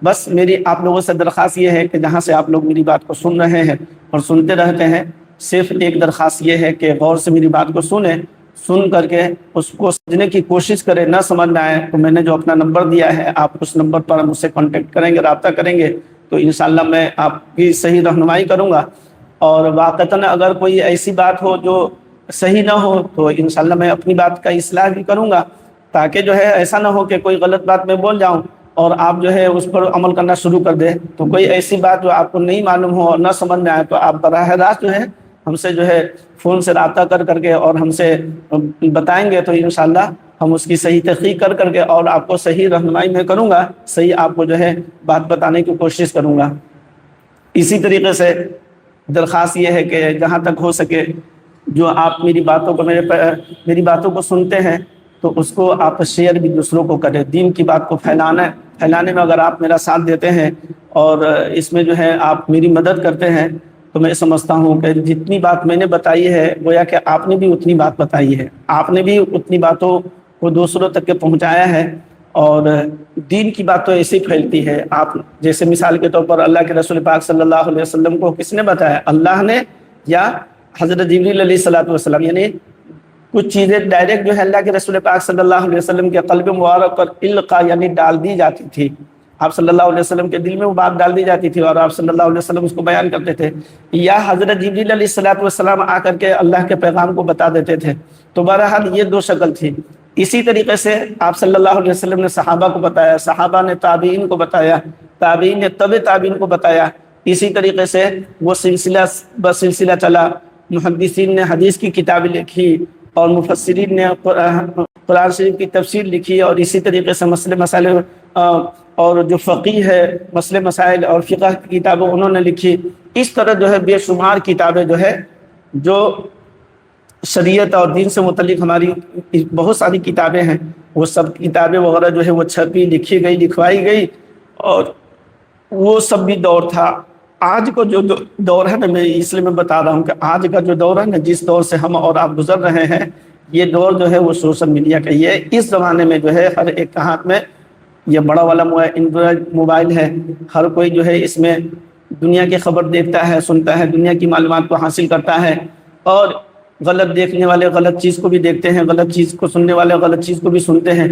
بس میری آپ لوگوں سے درخواست یہ ہے کہ جہاں سے آپ لوگ میری بات کو سن رہے ہیں اور سنتے رہتے ہیں، صرف ایک درخواست یہ ہے کہ غور سے میری بات کو سنیں، سن کر کے اس کو سمجھنے کی کوشش کریں۔ نہ سمجھ نہ آئے تو میں نے جو اپنا نمبر دیا ہے، آپ اس نمبر پر مجھ سے کانٹیکٹ کریں گے، رابطہ کریں گے تو انشاءاللہ میں آپ کی صحیح رہنمائی کروں گا۔ اور واقعتاً اگر کوئی ایسی بات ہو جو صحیح نہ ہو تو انشاءاللہ میں اپنی بات کا اصلاح بھی کروں گا، تاکہ جو ہے ایسا نہ ہو کہ کوئی غلط بات میں بول جاؤں اور آپ جو ہے اس پر عمل کرنا شروع کر دیں۔ تو کوئی ایسی بات جو آپ کو نہیں معلوم ہو اور نہ سمجھ میں آئے تو آپ براہ راست جو ہے ہم سے جو ہے فون سے رابطہ کر کے اور ہم سے بتائیں گے، تو انشاءاللہ ہم اس کی صحیح تحقیق کر کے اور آپ کو صحیح رہنمائی میں کروں گا، صحیح آپ کو جو ہے بات بتانے کی کوشش کروں گا۔ اسی طریقے سے درخواست یہ ہے کہ جہاں تک ہو سکے جو آپ میری باتوں کو سنتے ہیں تو اس کو آپ شیئر بھی دوسروں کو کریں۔ دین کی بات کو پھیلانے میں اگر آپ میرا ساتھ دیتے ہیں اور اس میں جو ہے آپ میری مدد کرتے ہیں تو میں سمجھتا ہوں کہ جتنی بات میں نے بتائی ہے گویا کہ آپ نے بھی اتنی بات بتائی ہے، آپ نے بھی اتنی باتوں کو دوسروں تک کے پہنچایا ہے۔ اور دین کی بات تو ایسے پھیلتی ہے، آپ جیسے مثال کے طور پر اللہ کے رسول پاک صلی اللہ علیہ وسلم کو کس نے بتایا؟ اللہ نے، یا حضرت جبریل علیہ الصلوۃ والسلام؟ یعنی کچھ چیزیں ڈائریکٹ جو ہے اللہ کے رسول پاک صلی اللہ علیہ وسلم کے قلب مبارک پر القا یعنی ڈال دی جاتی تھی، آپ صلی اللہ علیہ وسلم کے دل میں وہ بات ڈال دی جاتی تھی اور آپ صلی اللہ علیہ وسلم اس کو بیان کرتے تھے، یا حضرت جبریل علیہ الصلوۃ والسلام آ کر کے اللہ کے پیغام کو بتا دیتے تھے۔ تو بہرحال یہ دو شکل تھی۔ اسی طریقے سے آپ صلی اللہ علیہ وسلم نے صحابہ کو بتایا، صحابہ نے تابعین کو بتایا، تابعین نے تبع تابعین کو بتایا۔ اسی طریقے سے وہ سلسلہ بسلسلہ چلا، محدثین نے حدیث کی کتابیں لکھی اور مفسرین نے قرآن شریف کی تفسیر لکھی، اور اسی طریقے سے مسئلے مسائل اور جو فقیہ ہے مسئلے مسائل اور فقہ کی کتابیں انہوں نے لکھی۔ اس طرح جو ہے بے شمار کتابیں جو ہے جو شریعت اور دین سے متعلق ہماری بہت ساری کتابیں ہیں، وہ سب کتابیں وغیرہ جو ہے وہ چھپی، لکھی گئی، لکھوائی گئی، اور وہ سب بھی دور تھا۔ آج کو جو دور ہے نا، میں اس لیے میں بتا رہا ہوں کہ آج کا جو دور ہے نا، جس دور سے ہم اور آپ گزر رہے ہیں، یہ دور جو ہے وہ سوشل میڈیا کا ہی ہے۔ اس زمانے میں جو ہے ہر ایک کے ہاتھ میں یہ بڑا والا اینڈرائڈ موبائل ہے، ہر کوئی جو ہے اس میں دنیا کی خبر دیکھتا ہے، سنتا ہے، دنیا کی معلومات کو حاصل کرتا ہے، اور غلط دیکھنے والے غلط چیز کو بھی دیکھتے ہیں، غلط چیز کو سننے والے غلط چیز کو بھی سنتے ہیں۔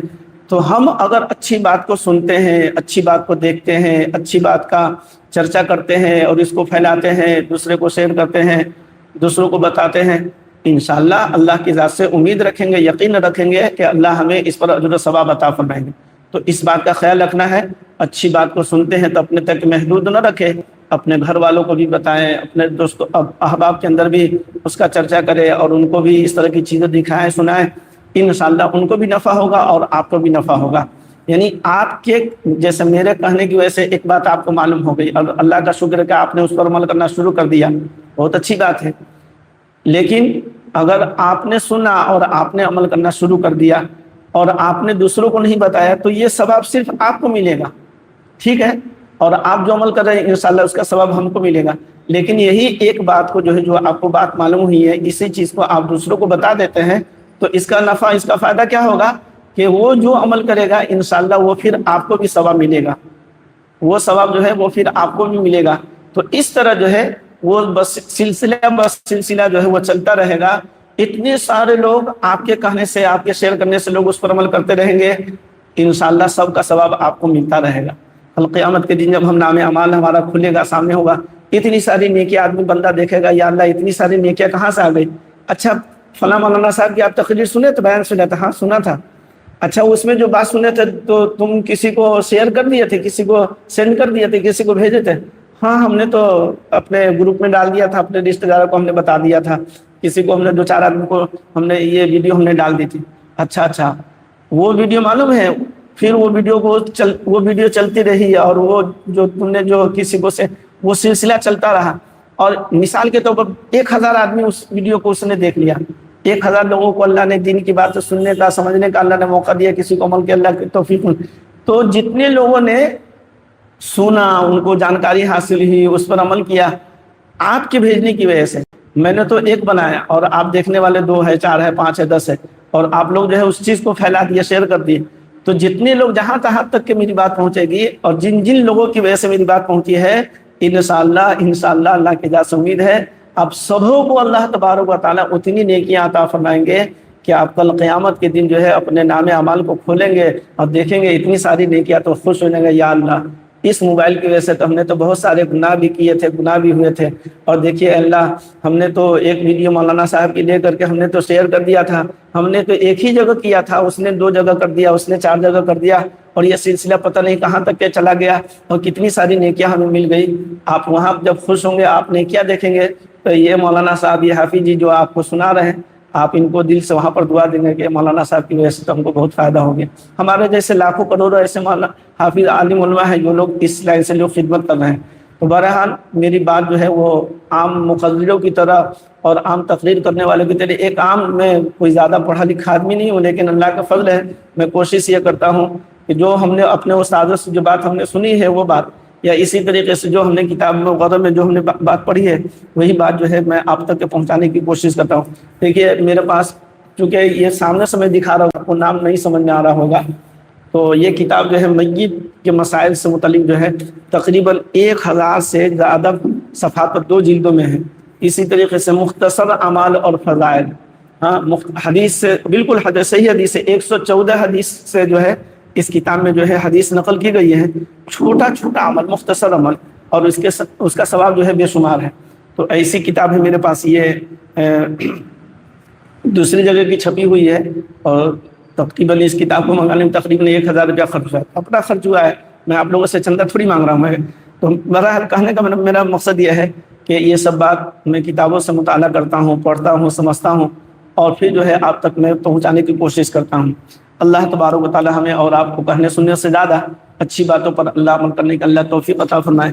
تو ہم اگر اچھی بات کو سنتے ہیں، اچھی بات کو دیکھتے ہیں، اچھی بات کا چرچا کرتے ہیں اور اس کو پھیلاتے ہیں، دوسرے کو شیئر کرتے ہیں، دوسروں کو بتاتے ہیں، انشاءاللہ اللہ کی ذات سے امید رکھیں گے، یقین رکھیں گے کہ اللہ ہمیں اس پر اجر و ثواب عطا فرمائیں گے۔ تو اس بات کا خیال رکھنا ہے، اچھی بات کو سنتے ہیں تو اپنے تک محدود نہ رکھیں، اپنے گھر والوں کو بھی بتائیں، اپنے دوستوں احباب کے اندر بھی اس کا چرچا کریں اور ان کو بھی اس طرح کی چیزیں دکھائیں، سنائیں۔ انشاءاللہ ان کو بھی نفع ہوگا اور آپ کو بھی نفع ہوگا۔ یعنی آپ کے جیسے میرے کہنے کی وجہ سے ایک بات آپ کو معلوم ہو گئی، اور اللہ کا شکر ہے کہ آپ نے اس پر عمل کرنا شروع کر دیا، بہت اچھی بات ہے۔ لیکن اگر آپ نے سنا اور آپ نے عمل کرنا شروع کر دیا اور آپ نے دوسروں کو نہیں بتایا تو یہ ثواب صرف آپ کو ملے گا، ٹھیک ہے، اور آپ جو عمل کر رہے ہیں انشاءاللہ اس کا ثواب ہم کو ملے گا۔ لیکن یہی ایک بات کو جو ہے جو آپ کو بات معلوم ہوئی ہے، اسی چیز کو آپ دوسروں کو بتا دیتے ہیں تو اس کا نفع، اس کا فائدہ کیا ہوگا کہ وہ جو عمل کرے گا انشاءاللہ وہ پھر آپ کو بھی ثواب ملے گا، وہ ثواب جو ہے وہ پھر آپ کو بھی ملے گا۔ تو اس طرح جو ہے وہ بس سلسلہ جو ہے وہ چلتا رہے گا۔ اتنے سارے لوگ آپ کے کہنے سے، آپ کے شیئر کرنے سے لوگ اس پر عمل کرتے رہیں گے، انشاءاللہ سب کا ثواب آپ کو ملتا رہے گا۔ کل قیامت کے دن جب ہم نام اعمال ہمارا کھلے گا، سامنے ہوگا، اتنی ساری نیکیاں آدمی بندہ دیکھے گا، یا اللہ اتنی ساری نیکیاں کہاں سے آ گئی؟ اچھا فلاں مولانا صاحب کی آپ تقریر سنے تو بیان سنا تھا؟ ہاں سنا تھا۔ اچھا اس میں جو بات سنے تھے تو تم کسی کو شیئر کر دیے تھے، کسی کو سینڈ کر دیے تھے، کسی کو بھیجے تھے؟ ہاں ہم نے تو اپنے گروپ میں ڈال دیا تھا، اپنے رشتہ داروں کو ہم نے بتا دیا تھا، کسی کو ہم نے 2-4 آدمی کو ہم نے یہ ویڈیو ہم نے ڈال دی تھی۔ اچھا وہ ویڈیو معلوم ہے، پھر وہ ویڈیو چلتی رہی اور وہ جو تم نے جو کسی کو سے وہ سلسلہ چلتا رہا، اور مثال کے طور پر 1000 آدمی اس ویڈیو کو اس نے دیکھ لیا، 1000 لوگوں کو اللہ نے دین کی بات سننے کا، سمجھنے کا اللہ نے موقع دیا، کسی کو عمل کے اللہ کی توفیق۔ تو جتنے لوگوں نے سنا، ان کو جانکاری حاصل ہوئی، اس پر عمل کیا، آپ کے بھیجنے کی وجہ سے۔ میں نے تو ایک بنایا اور آپ دیکھنے والے 2 ہے، 4 ہے، 5 ہے، 10 ہے، اور آپ لوگ جو ہے اس چیز کو پھیلا دیا، شیئر کر دیے، تو جتنے لوگ جہاں تک کہ میری بات پہنچے گی اور جن جن لوگوں کی وجہ سے میری بات پہنچی ہے، انشاءاللہ اللہ کی ذات سے امید ہے آپ سبوں کو اللہ تبارک و تعالیٰ اتنی نیکیاں عطا فرمائیں گے کہ آپ کل قیامت کے دن جو ہے اپنے نام اعمال کو کھولیں گے اور دیکھیں گے اتنی ساری نیکیاں، تو خوش ہو جائیں گے، یا اللہ اس موبائل کی وجہ سے تو ہم نے تو بہت سارے گناہ بھی کیے تھے، گناہ بھی ہوئے تھے، اور دیکھیے اللہ ہم نے تو ایک ویڈیو مولانا صاحب کی لے کر کے ہم نے تو شیئر کر دیا تھا، ہم نے تو ایک ہی جگہ کیا تھا، اس نے 2 جگہ کر دیا، اس نے 4 جگہ کر دیا، اور یہ سلسلہ پتہ نہیں کہاں تک کے چلا گیا، اور کتنی ساری نیکیاں ہمیں مل گئی۔ آپ وہاں جب خوش ہوں گے، آپ نیکیاں دیکھیں گے، تو یہ مولانا صاحب، یہ حافظ جی جو آپ کو سنا رہے ہیں، آپ ان کو دل سے وہاں پر دعا دیں گے کہ مولانا صاحب کی وجہ سے تو ہم کو بہت فائدہ ہو گیا۔ ہمارے جیسے لاکھوں کروڑوں ایسے مولانا حافظ عالم علماء ہیں جو لوگ اس لائن سے لوگ خدمت کر رہے ہیں۔ تو بہرحال میری بات جو ہے وہ عام مقرروں کی طرح اور عام تقریر کرنے والوں کی طرح، ایک عام، میں کوئی زیادہ پڑھا لکھا آدمی نہیں ہوں، لیکن اللہ کا فضل ہے، میں کوشش یہ کرتا ہوں کہ جو ہم نے اپنے استادوں سے جو بات ہم نے سنی ہے وہ بات، یا اسی طریقے سے جو ہم نے کتاب وغیرہ میں جو ہم نے بات پڑھی ہے وہی بات جو ہے میں آپ تک پہنچانے کی کوشش کرتا ہوں۔ دیکھیے میرے پاس، چونکہ یہ سامنے سے میں دکھا رہا ہوں، آپ کو نام نہیں سمجھ میں آ رہا ہوگا، تو یہ کتاب جو ہے میت کے مسائل سے متعلق جو ہے تقریباً 1000 سے زیادہ صفحات پر 2 جلدوں میں ہے۔ اسی طریقے سے مختصر اعمال اور فضائل، ہاں حدیث سے بالکل صحیح حدیث ہے، 114 حدیث سے جو ہے اس کتاب میں جو ہے حدیث نقل کی گئی ہے، چھوٹا چھوٹا عمل، مختصر عمل، اور اس کا ثواب جو ہے بے شمار ہے۔ تو ایسی کتاب ہے میرے پاس، یہ دوسری جگہ کی چھپی ہوئی ہے، اور تقریباً اس کتاب کو منگانے میں تقریباً 1000 روپیہ خرچ ہوا ہے، اپنا خرچ ہوا ہے، میں آپ لوگوں سے چندہ تھوڑی مانگ رہا ہوں میں۔ تو بہرحال کہنے کا میرا مقصد یہ ہے کہ یہ سب بات میں کتابوں سے مطالعہ کرتا ہوں، پڑھتا ہوں، سمجھتا ہوں، اور پھر جو ہے آپ تک میں پہنچانے کی کوشش کرتا ہوں۔ اللہ تبارک و تعالی ہمیں اور آپ کو کہنے سننے سے زیادہ اچھی باتوں پر اللہ عمل کرنے کا اللہ توفیق عطا فرمائے۔